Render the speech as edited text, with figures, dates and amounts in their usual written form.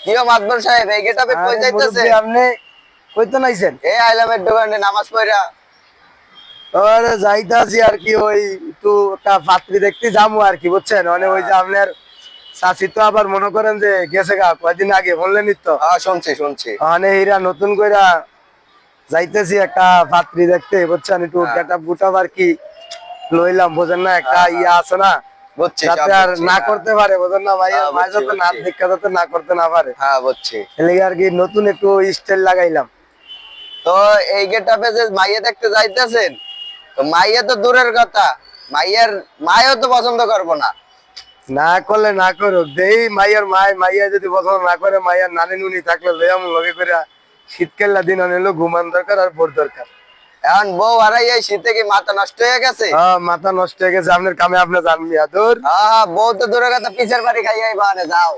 কিও মাতবর সাহেব এই গেটআপে কই যাইতেছে? আপনি কই তো নাইছেন? এই আইলামের দোকানে নামাজ পড়া। আরে যাইতাছি আর কি, ওই একটু একটা পাত্রী দেখতে যাবো আর কি, বুঝছেন? মানে ওই যে আপনার চাচি তো আবার মনে করেন যে গেছে গা কয়দিন আগে, বললেনই তো। হ্যাঁ শুনছি শুনছি। মানে এরা নতুন কইরা যাইতেছি একটা পাত্রী দেখতে, বুঝছেন? একটু গেটআপ গুটাপ আর কি লইলাম, বুঝেন না? একটা ইয়া আছে না, বুঝছি সব যাতে আর বুঝছি। না হ্যাঁ। করতে পারে, বুঝেন না? মাইয়া হ্যাঁ, মাই বুঝছি, যাতে না বুঝছি। দেখা, যাতে না করতে না পারে, হ্যাঁ বুঝছি। এই লেগে আর কি নতুন একটু স্টাইল লাগাইলাম। তো এই গেটআপে যে মাইয়া দেখতে যাইতেছেন, তো মাইয়া তো দূরের কথা, মাইয়ার মায়ও তো পছন্দ করবো না। না করলে না করুক, দেই মাইয়ার মাইয়া যদি পছন্দ না করে, মাইয়ার নানি নুনি থাকলে লইয়াম লগে করে শীতকাল দিন অনেক ঘুমান দরকার আর বোর দরকার। এখন বউ হারাই এই শীতে কি মাথা নষ্ট হয়ে গেছে? হ্যাঁ, মাথা নষ্ট হয়ে গেছে, আপনার কামে আপনি জানবি আদর। হ্যাঁ বউ তো দূরের কথা, পিছের বাড়ি খাইয়াই বানে যাও।